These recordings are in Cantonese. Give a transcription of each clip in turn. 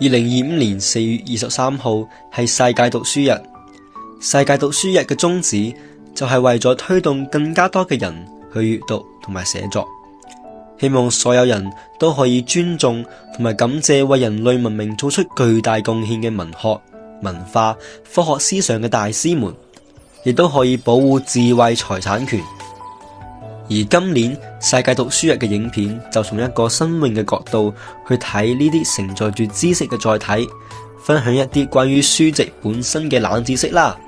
2025年4月23號係世界讀書日。世界讀書日嘅宗旨就係為咗推動更加多嘅人去閱讀同埋寫作，希望所有人都可以尊重同埋感謝為人類文明做出巨大貢獻嘅文學、文化、科學思想嘅大師們，亦都可以保護智慧財產權。而今年世界讀書日嘅影片就從一個新穎嘅角度去睇呢啲承載住知識嘅載體，分享一啲關於書籍本身嘅冷知識啦。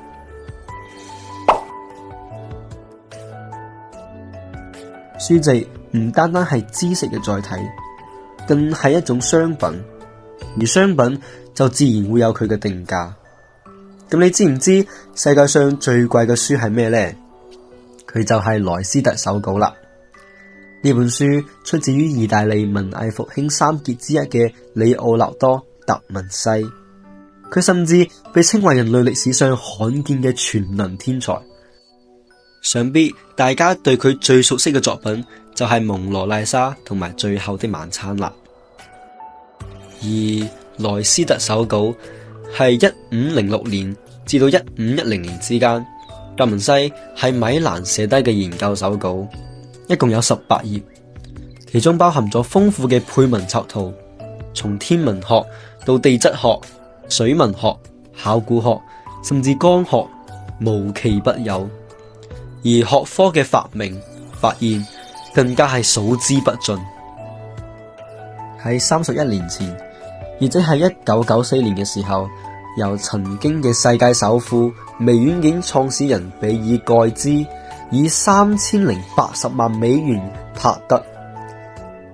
書籍唔單單係知識嘅載體，更係一種商品，而商品就自然會有佢嘅定價。咁你知唔知世界上最貴嘅書係咩呢？佢就係萊斯特手稿啦。呢本書出自於意大利文藝復興三傑之一嘅里奧納多·達文西，佢甚至被稱為人類歷史上罕見嘅全能天才。想必大家對佢最熟悉嘅作品就係蒙羅麗莎同埋最後的晚餐啦。而萊斯特手稿係1506年至到1510年之間，達文西喺米蘭寫低嘅研究手稿，一共有18頁，其中包含咗豐富嘅配文插圖，從天文學到地質學、水文學、考古學，甚至光學，無奇不有。而學科嘅發明發現更加係數之不盡。喺31年前，亦即係1994年嘅時候，由曾經嘅世界首富微軟影創始人比爾蓋茲以3080萬美元拍得，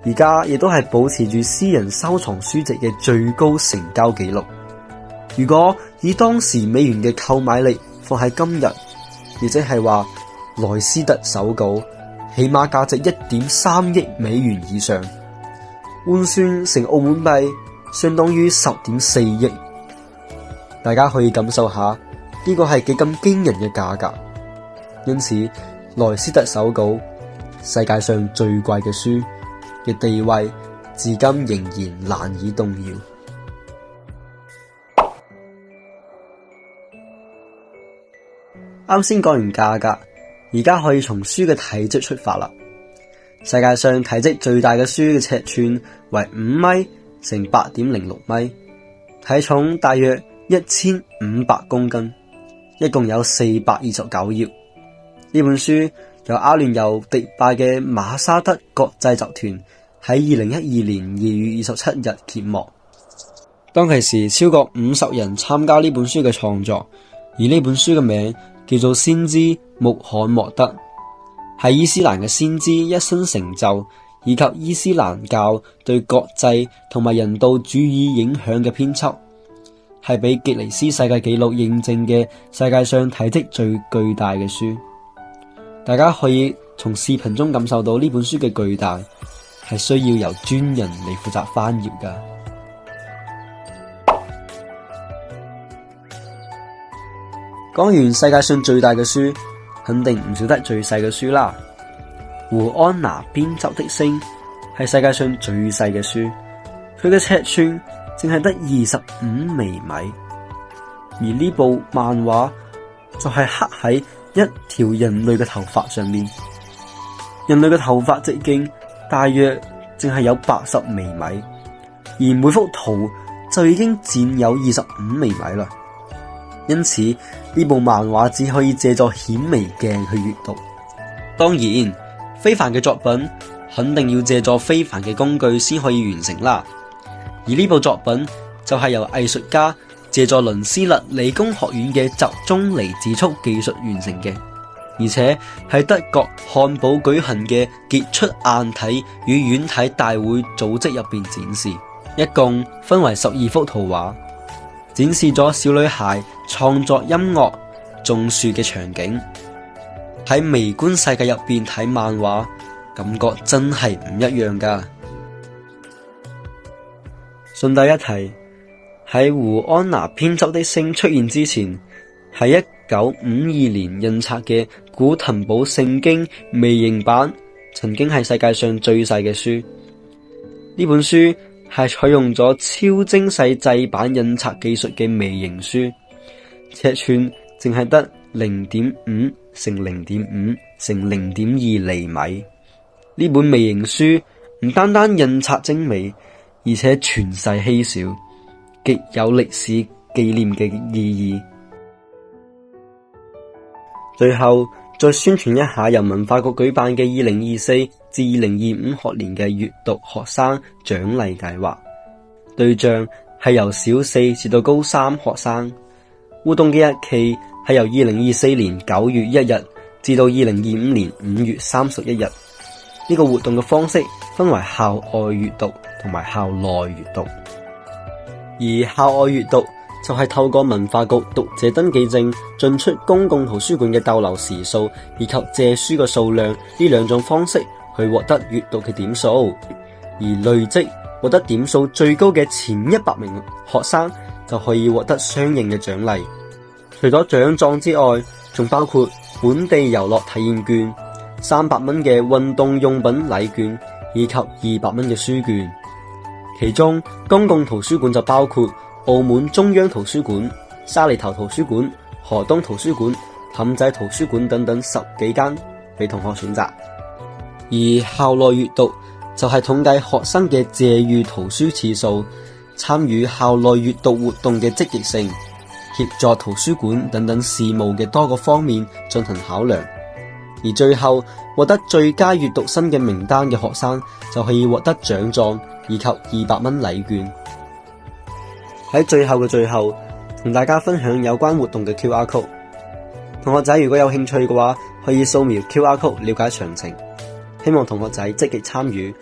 而家亦都係保持住私人收藏書籍嘅最高成交紀錄。如果以當時美元嘅購買力放喺今日，亦即係話萊斯特手稿起碼價值1.3億美元以上，換算成澳門幣相當於10.4億。大家可以感受下呢個係幾咁驚人嘅價格。因此萊斯特手稿世界上最貴嘅書嘅地位至今仍然難以動搖。啱先講完價格，而家可以從書嘅體積出發啦。世界上體積最大嘅書嘅尺寸為5米乘8.06米，體重大約1500公斤，一共有429頁。呢本書由阿聯酋迪拜嘅馬沙德國際集團喺2012年2月27日揭幕。當其時超過50人參加呢本書嘅創作，而呢本書嘅名叫做《先知穆罕默德》，係伊斯蘭嘅先知一生成就以及伊斯蘭教對國際同埋人道主義影響嘅編輯，係俾吉尼斯世界紀錄認證嘅世界上體積最巨大嘅書。大家可以從視頻中感受到呢本書嘅巨大，係需要由專人嚟負責翻譯㗎。講完世界上最大嘅書，肯定唔少得最細嘅書啦。胡安娜編輯的星係世界上最細嘅書，佢嘅尺寸淨係得25微米，而呢部漫畫就係刻喺一條人類嘅頭髮上面。人類嘅頭髮直徑大約淨係有80微米，而每幅圖就已經佔有25微米啦。因此呢部漫畫只可以借助顯微鏡去閱讀。當然，非凡嘅作品肯定要借助非凡嘅工具先可以完成啦。而呢部作品就係由藝術家借助倫斯勒理工學院嘅集中離子束技術完成嘅，而且喺德國漢堡舉行嘅傑出硬體與軟體大會組織入邊展示，一共分為12幅圖畫，展示咗小女孩創作音樂、種樹嘅場景。喺微觀世界入邊睇漫畫，感覺真係唔一樣噶。順帶一提，喺胡安娜編輯的星出現之前，喺1952年印刷嘅古騰堡聖經微型版曾經係世界上最細嘅書。呢本書係採用咗超精細製版印刷技術嘅微型書，尺寸淨係得0.5乘0.5乘0.2厘米。呢本微型書唔單單印刷精美，而且傳世稀少，極有歷史紀念嘅意義。最後再宣傳一下由文化局舉辦嘅2024至2025學年嘅閱讀學生獎勵計劃，對象係由小4至到高3學生。活動嘅日期係由2024年9月1日至到2025年5月31日。呢個活動嘅方式分為校外閱讀同埋校內閱讀。而校外閱讀就係透過文化局讀者登記證進出公共圖書館嘅逗留時數以及借書嘅數量呢兩種方式去獲得閱讀嘅點數，而累積獲得點數最高嘅前100名學生就可以獲得相應嘅獎勵。除咗獎狀之外，仲包括本地遊樂體驗券、300蚊嘅運動用品禮券以及200蚊嘅書券。其中公共圖書館就包括澳門中央圖書館、沙梨頭圖書館、河東圖書館、氹仔圖書館等等10幾間俾同學選擇。而校內閱讀就係統計學生嘅借閱圖書次數、參與校內閱讀活動嘅積極性、協助圖書館等等事務嘅多個方面進行考量。而最後獲得最佳閱讀生嘅名單嘅學生就可以獲得獎狀以及200蚊禮券。喺最後嘅最後，同大家分享有關活動嘅 QR code。同學仔如果有興趣嘅話，可以掃描 QR code 了解詳情。希望同學仔積極參與，